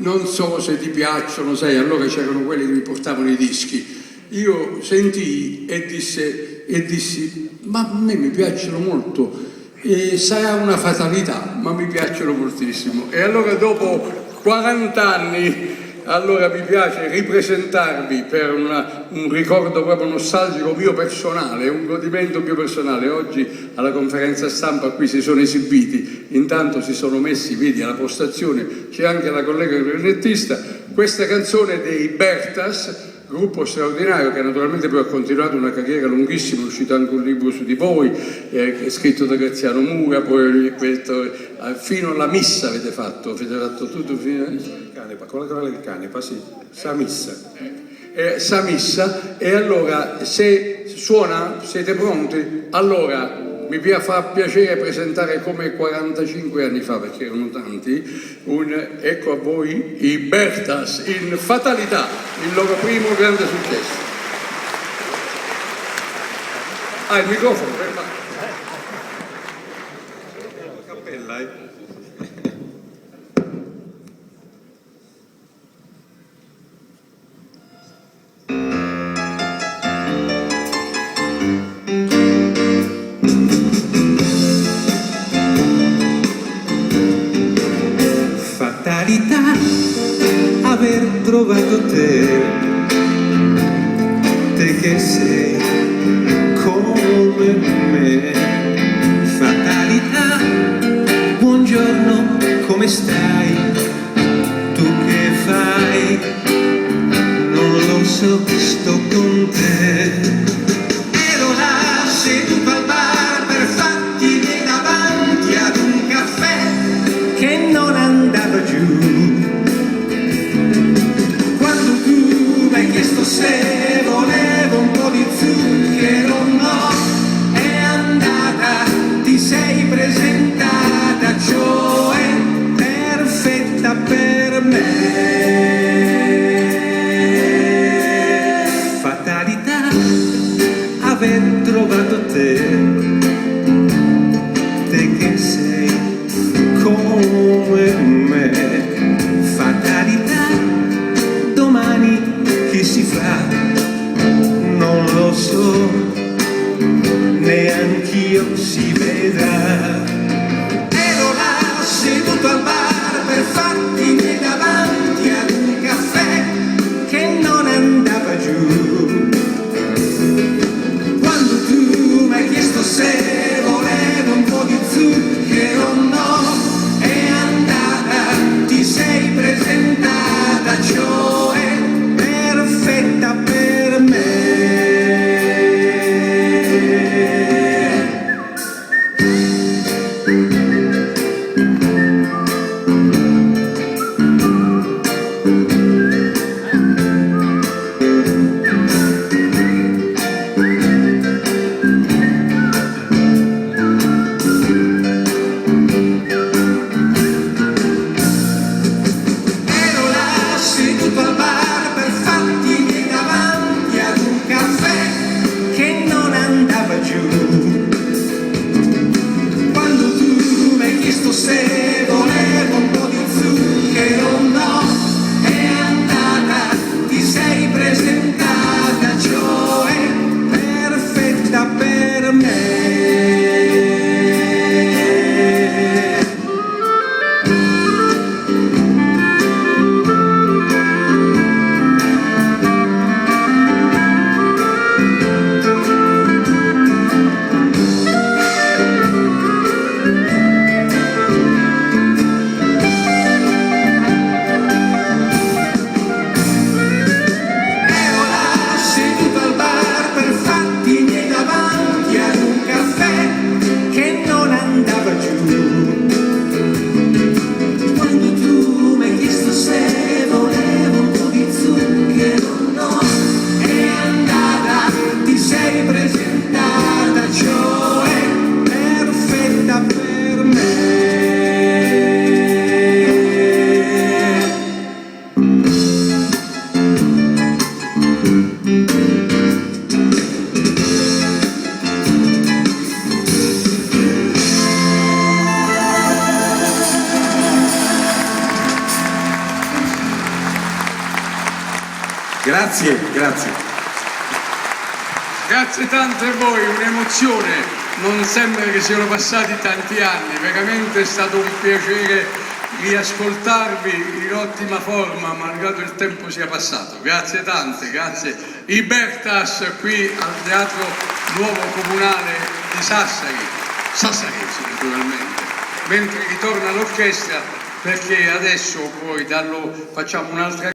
non so se ti piacciono, sai, allora c'erano quelli che mi portavano i dischi. Io sentii e dissi, ma a me mi piacciono molto, e sarà una fatalità, ma mi piacciono moltissimo. E allora dopo 40 anni, allora mi piace ripresentarvi per un ricordo proprio nostalgico mio personale, un godimento mio personale. Oggi alla conferenza stampa qui si sono esibiti, intanto si sono messi, vedi, alla postazione c'è anche la collega clarinettista, questa canzone dei Bertas, gruppo straordinario che naturalmente poi ha continuato una carriera lunghissima, è uscito anche un libro su di voi, scritto da Graziano Mura, poi fino alla missa avete fatto tutto fino a... con la corale del Canepa, sì, sa missa. Sa missa, e allora se suona, siete pronti? Allora mi fa piacere presentare come 45 anni fa, perché erano tanti, ecco a voi i Bertas in Fatalità, il loro primo grande successo. Il microfono, fermato. Cappella, Fatalità aver trovato te che sei come me. Fatalità, buongiorno, come stai? Tu che fai? Non lo so, sto con te. Ero là seduto al bar per fatti miei davanti ad un caffè che non andava giù. Quando tu mi hai chiesto se volevo un po' di zucchero, no, è andata, ti sei presentata, cioè perfetta per me. Fatalità aver trovato te che sei come me. Fatalità, domani che si fa non lo so, neanch'io si vedrà. Ero là seduto al bar per fatti miei davanti Grazie, grazie. Grazie tante a voi, un'emozione, non sembra che siano passati tanti anni, veramente è stato un piacere riascoltarvi in ottima forma, malgrado il tempo sia passato. Grazie tante, grazie. Ibertas qui al Teatro Nuovo Comunale di Sassarese naturalmente, mentre ritorna l'orchestra perché adesso poi facciamo un'altra